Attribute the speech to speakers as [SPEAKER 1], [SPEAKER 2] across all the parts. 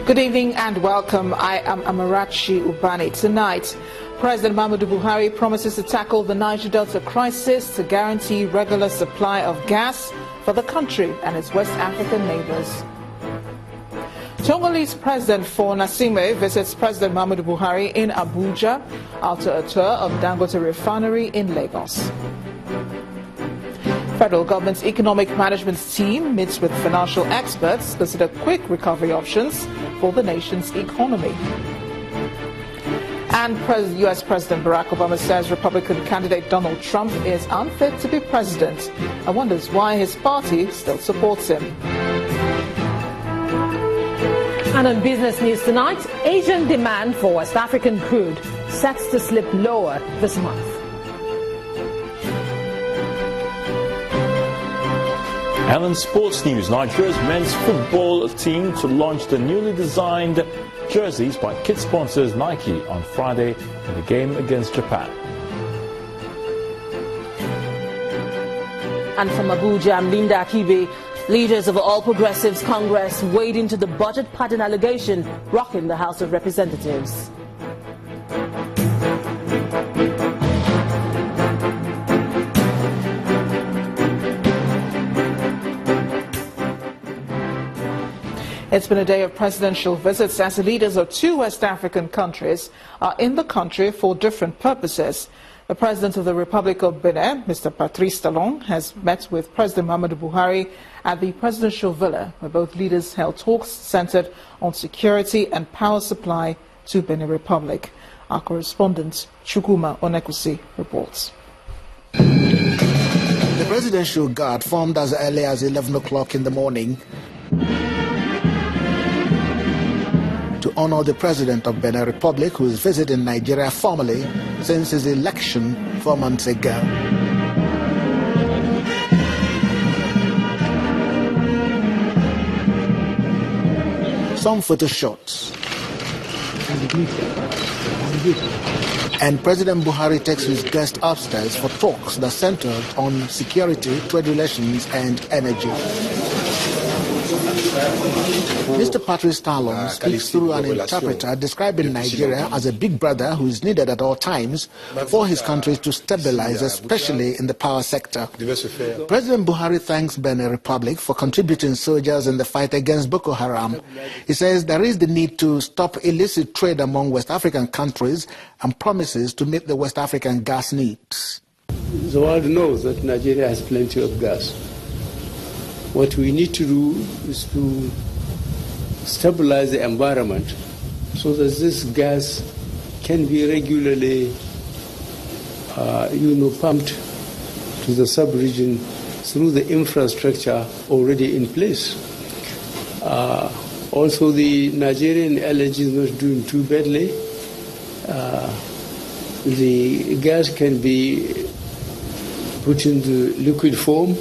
[SPEAKER 1] Good evening and welcome. I am Amarachi Ubani. Tonight, President Muhammadu Buhari promises to tackle the Niger Delta crisis to guarantee regular supply of gas for the country and its West African neighbors. Tongolese President Faure Gnassingbé visits President Muhammadu Buhari in Abuja after a tour of Dangote Refinery in Lagos. Federal government's economic management team meets with financial experts to consider quick recovery options for the nation's economy. And U.S. President Barack Obama says Republican candidate Donald Trump is unfit to be president and wonders why his party still supports him.
[SPEAKER 2] And on business news tonight, Asian demand for West African crude sets to slip lower this month.
[SPEAKER 3] And in sports news, Nigeria's men's football team to launch the newly designed jerseys by kit sponsors Nike on Friday in the game against Japan.
[SPEAKER 4] And from Abuja, I'm Linda Akibe. Leaders of the All Progressives Congress wade into the budget pattern allegation rocking the House of Representatives.
[SPEAKER 1] It's been a day of presidential visits as the leaders of two West African countries are in the country for different purposes. The President of the Republic of Benin, Mr. Patrice Talon, has met with President Muhammadu Buhari at the presidential villa, where both leaders held talks centered on security and power supply to Benin Republic. Our correspondent, Chukwuma Onekusi, reports.
[SPEAKER 5] The presidential guard formed as early as 11 o'clock in the morning to honor the President of Benin Republic, who is visiting Nigeria formally since his election 4 months ago. Some photo shots. And President Buhari takes his guest upstairs for talks that centered on security, trade relations and energy. Mr. Patrice Talon speaks through an interpreter describing Nigeria as a big brother who is needed at all times for his country to stabilize, especially in the power sector. President Buhari thanks Benin Republic for contributing soldiers in the fight against Boko Haram. He says there is the need to stop illicit trade among West African countries and promises to meet the West African gas needs.
[SPEAKER 6] The world knows that Nigeria has plenty of gas. What we need to do is to stabilize the environment so that this gas can be regularly, pumped to the sub-region through the infrastructure already in place. Also, the Nigerian LNG is not doing too badly. The gas can be put into liquid form.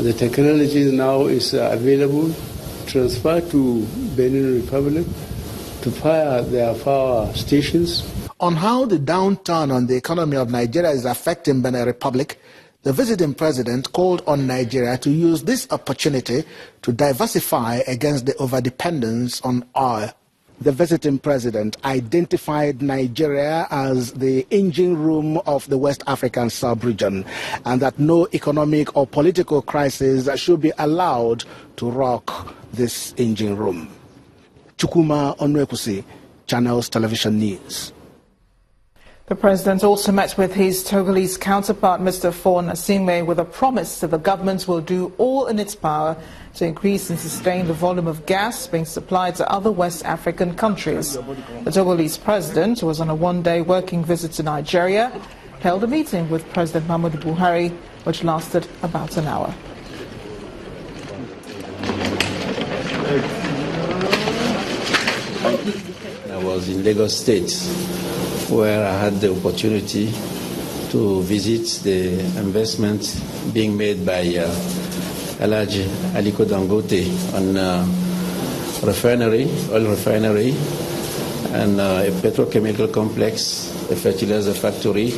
[SPEAKER 6] The technology now is available, transferred to Benin Republic to fire their power stations.
[SPEAKER 5] On how the downturn on the economy of Nigeria is affecting Benin Republic, the visiting president called on Nigeria to use this opportunity to diversify against the overdependence on oil. The visiting president identified Nigeria as the engine room of the West African sub-region and that no economic or political crisis should be allowed to rock this engine room. Chukwuma Onekusi, Channels Television News.
[SPEAKER 1] The president also met with his Togolese counterpart, Mr. Faure Gnassingbé, with a promise that the government will do all in its power to increase and sustain the volume of gas being supplied to other West African countries. The Togolese president was on a one-day working visit to Nigeria, held a meeting with President Muhammadu Buhari, which lasted about an hour.
[SPEAKER 7] I was in Lagos State, where I had the opportunity to visit the investment being made by Alhaji Aliko Dangote on oil refinery, and a petrochemical complex, a fertilizer factory,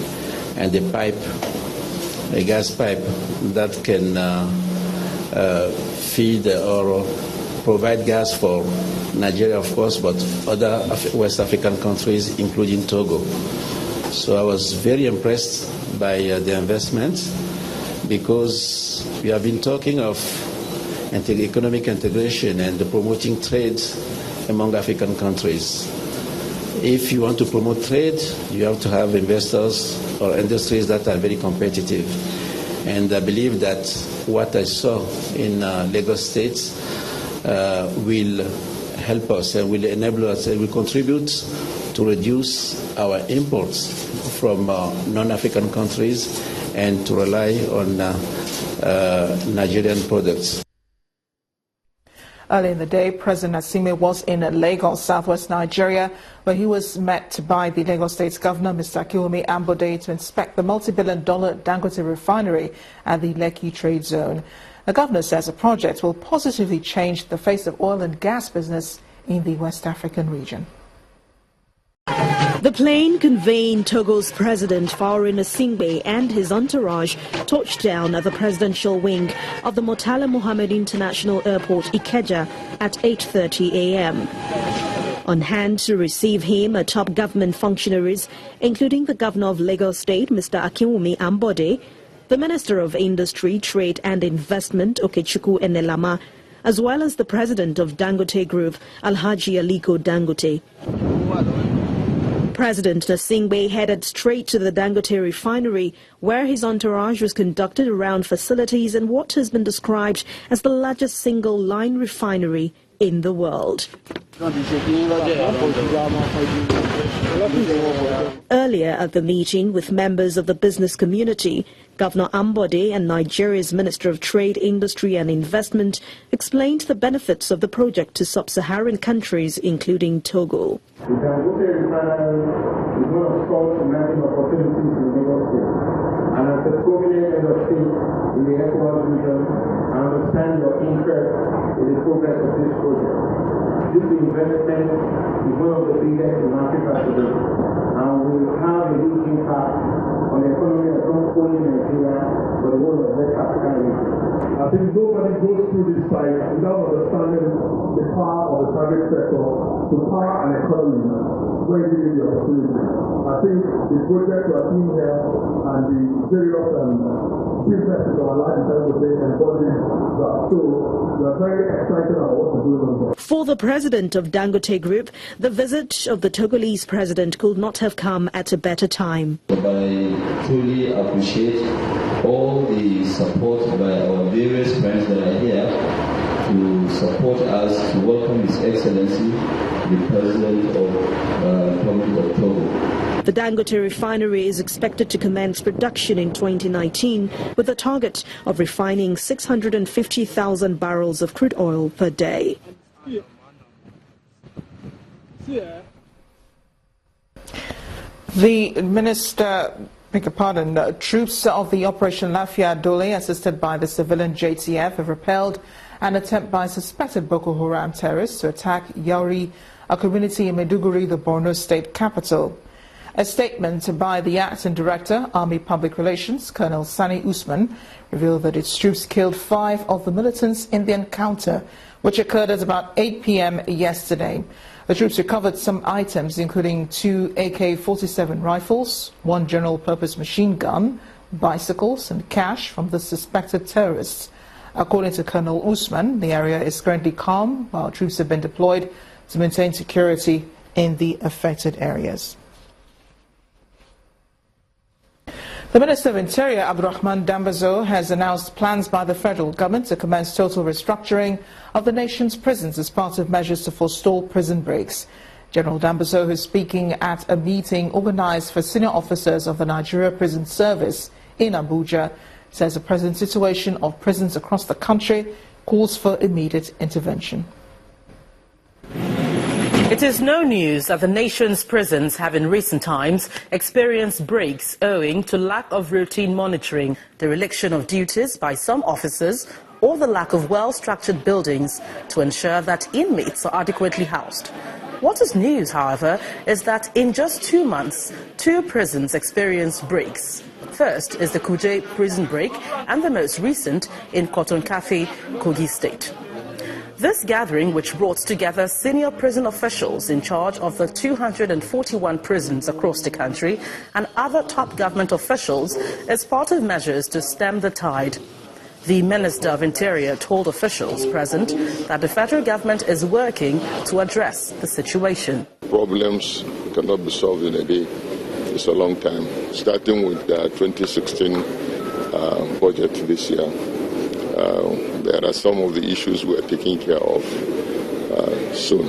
[SPEAKER 7] and a gas pipe that can feed or provide gas for Nigeria, of course, but other West African countries, including Togo. So I was very impressed by the investment, because we have been talking of economic integration and promoting trade among African countries. If you want to promote trade, you have to have investors or industries that are very competitive. And I believe that what I saw in Lagos State will help us and will enable us and will contribute to reduce our imports from non-African countries and to rely on Nigerian products.
[SPEAKER 1] Early in the day, President Asime was in Lagos, southwest Nigeria, where he was met by the Lagos State's Governor, Mr. Akiwumi Ambode, to inspect the multi-billion-dollar Dangote refinery at the Lekki Trade Zone. The governor says the project will positively change the face of oil and gas business in the West African region.
[SPEAKER 8] The plane conveying Togo's President Faure Gnassingbé and his entourage touched down at the presidential wing of the Murtala Mohammed International Airport, Ikeja, at 8:30 a.m. On hand to receive him are top government functionaries, including the Governor of Lagos State, Mr. Akiwumi Ambode, the Minister of Industry, Trade and Investment, Okechukwu Enelama, as well as the President of Dangote Group, Alhaji Aliko Dangote. President Gnassingbé headed straight to the Dangote refinery, where his entourage was conducted around facilities in what has been described as the largest single-line refinery in the world. Earlier at the meeting with members of the business community, Governor Ambode and Nigeria's Minister of Trade, Industry and Investment explained the benefits of the project to sub-Saharan countries, including Togo.
[SPEAKER 9] The Dangote refinery is one of source-mapping opportunities in Lagos State. And as a prominent head of state in the ECOWAS region, I understand your interest in the progress of this project. This investment is one of the biggest in Africa today, and will have a huge impact on the economy of not only Nigeria, but the whole of West African region. I think nobody goes through this site without understanding the power of the private sector to power an economy when given the opportunity. I think the project we are seeing here and the various businesses of our large Dangote and bodies that so we are very excited about what we're doing.
[SPEAKER 8] For the president of Dangote Group, the visit of the Togolese president could not have come at a better time.
[SPEAKER 10] I truly appreciate all the support by our various friends that are here to support us, to welcome His Excellency, the President of the Republic of Togo.
[SPEAKER 8] The Dangote refinery is expected to commence production in 2019 with a target of refining 650,000 barrels of crude oil per day.
[SPEAKER 1] The minister, troops of the Operation Lafia Dole, assisted by the civilian JTF, have repelled an attempt by suspected Boko Haram terrorists to attack Yauri, a community in Maiduguri, the Borno state capital. A statement by the acting director, Army Public Relations, Colonel Sani Usman, revealed that its troops killed 5 of the militants in the encounter, which occurred at about 8 p.m. yesterday. The troops recovered some items, including 2 AK-47 rifles, 1 general-purpose machine gun, bicycles, and cash from the suspected terrorists. According to Colonel Usman, the area is currently calm, while troops have been deployed to maintain security in the affected areas. The Minister of Interior, Abdurrahman Dambazo, has announced plans by the federal government to commence total restructuring of the nation's prisons as part of measures to forestall prison breaks. General Dambazo, who is speaking at a meeting organized for senior officers of the Nigeria Prison Service in Abuja, says the present situation of prisons across the country calls for immediate intervention.
[SPEAKER 4] It is no news that the nation's prisons have in recent times experienced breaks owing to lack of routine monitoring, dereliction of duties by some officers, or the lack of well-structured buildings to ensure that inmates are adequately housed. What is news, however, is that in just 2 months, 2 prisons experienced breaks. First is the Kuje prison break, and the most recent in Cotton Cafe, Kogi State. This gathering, which brought together senior prison officials in charge of the 241 prisons across the country and other top government officials, is part of measures to stem the tide. The Minister of Interior told officials present that the federal government is working to address the situation. Problems
[SPEAKER 11] cannot be solved in a day. It's a long time. Starting with the 2016 budget this year, there are some of the issues we are taking care of soon.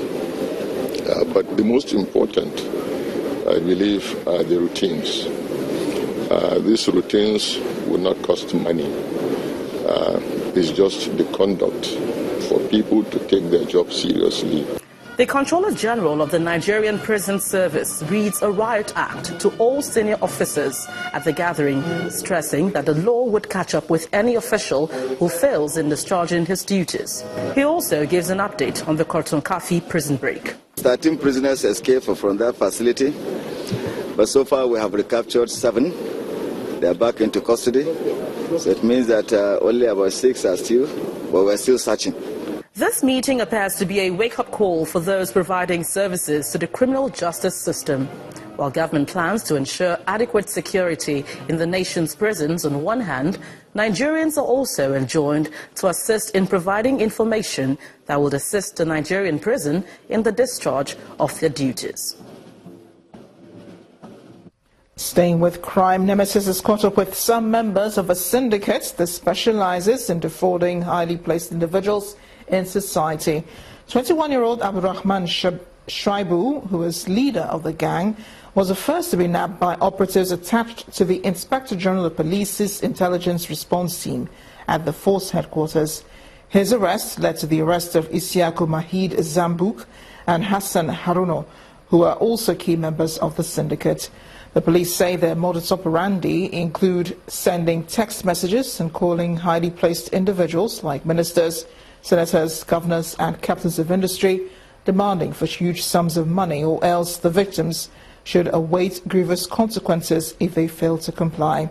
[SPEAKER 11] But the most important, I believe, are the routines. These routines will not cost money. It's just the conduct for people to take their job seriously.
[SPEAKER 4] The Controller General of the Nigerian Prison Service reads a riot act to all senior officers at the gathering, stressing that the law would catch up with any official who fails in discharging his duties. He also gives an update on the Korton-Kafi prison break.
[SPEAKER 12] 13 prisoners escaped from that facility, but so far we have recaptured 7. They are back into custody, so it means that only about 6 are still, but we're still searching.
[SPEAKER 4] This meeting appears to be a wake-up call for those providing services to the criminal justice system. While government plans to ensure adequate security in the nation's prisons on one hand, Nigerians are also enjoined to assist in providing information that will assist the Nigerian prison in the discharge of their duties.
[SPEAKER 1] Staying with crime, Nemesis has caught up with some members of a syndicate that specializes in defrauding highly placed individuals in society. 21-year-old Abdurrahman Shaibu, who is leader of the gang, was the first to be nabbed by operatives attached to the Inspector General of Police's Intelligence Response Team at the force headquarters. His arrest led to the arrest of Isiaku Mahid Zambuk and Hassan Haruno, who are also key members of the syndicate. The police say their modus operandi include sending text messages and calling highly placed individuals like ministers, senators, governors and captains of industry, demanding for huge sums of money, or else the victims should await grievous consequences if they fail to comply.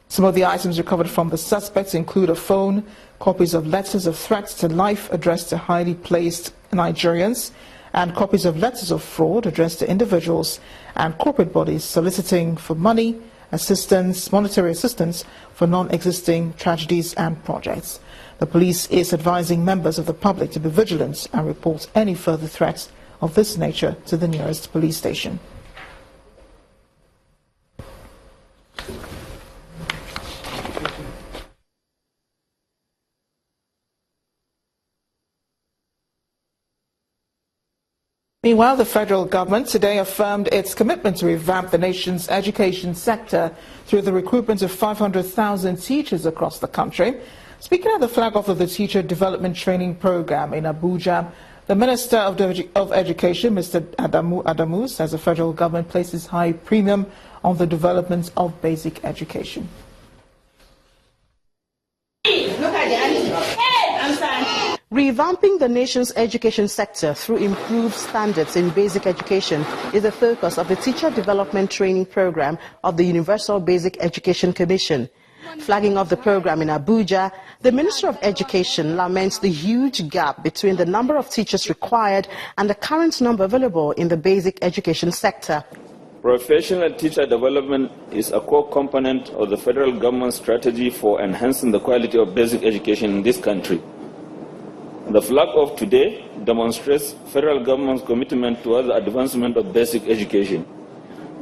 [SPEAKER 1] Some of the items recovered from the suspects include a phone, copies of letters of threats to life addressed to highly placed Nigerians, and copies of letters of fraud addressed to individuals and corporate bodies soliciting for money, assistance, monetary assistance for non-existing tragedies and projects. The police is advising members of the public to be vigilant and report any further threats of this nature to the nearest police station. Meanwhile, the federal government today affirmed its commitment to revamp the nation's education sector through the recruitment of 500,000 teachers across the country. Speaking at the flag-off of the Teacher Development Training Program in Abuja, the Minister of Education, Mr. Adamu, says the federal government places high premium on the development of basic education.
[SPEAKER 13] Revamping the nation's education sector through improved standards in basic education is the focus of the Teacher Development Training Program of the Universal Basic Education Commission. Flagging off the program in Abuja, the Minister of Education laments the huge gap between the number of teachers required and the current number available in the basic education sector.
[SPEAKER 14] Professional teacher development is a core component of the federal government's strategy for enhancing the quality of basic education in this country. The flag off today demonstrates federal government's commitment towards the advancement of basic education,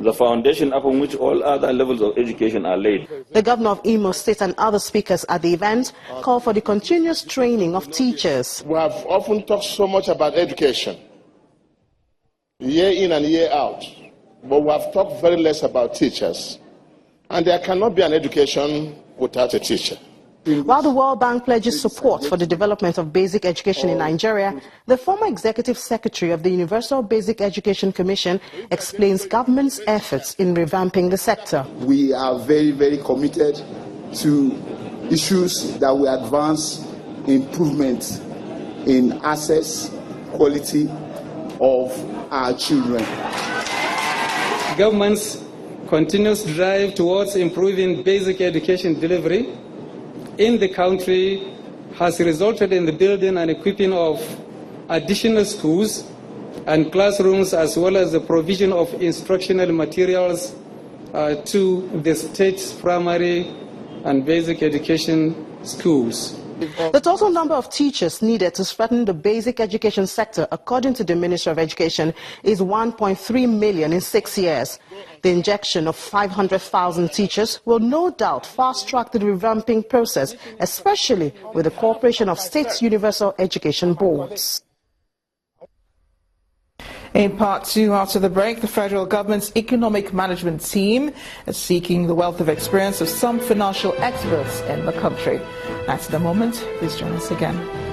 [SPEAKER 14] the foundation upon which all other levels of education are laid.
[SPEAKER 13] The Governor of Imo State and other speakers at the event called for the continuous training of teachers.
[SPEAKER 15] We have often talked so much about education, year in and year out, but we have talked very less about teachers. And there cannot be an education without a teacher.
[SPEAKER 13] While the World Bank pledges support for the development of basic education in Nigeria, the former Executive Secretary of the Universal Basic Education Commission explains government's efforts in revamping the sector.
[SPEAKER 16] We are very, very committed to issues that will advance improvement in access, quality of our children.
[SPEAKER 17] Government's continuous drive towards improving basic education delivery in the country has resulted in the building and equipping of additional schools and classrooms, as well as the provision of instructional materials to the state's primary and basic education schools.
[SPEAKER 13] The total number of teachers needed to strengthen the basic education sector, according to the Ministry of Education, is 1.3 million in 6 years. The injection of 500,000 teachers will no doubt fast-track the revamping process, especially with the cooperation of state universal education boards.
[SPEAKER 1] In part two, after the break, the federal government's economic management team is seeking the wealth of experience of some financial experts in the country. That's the moment. Please join us again.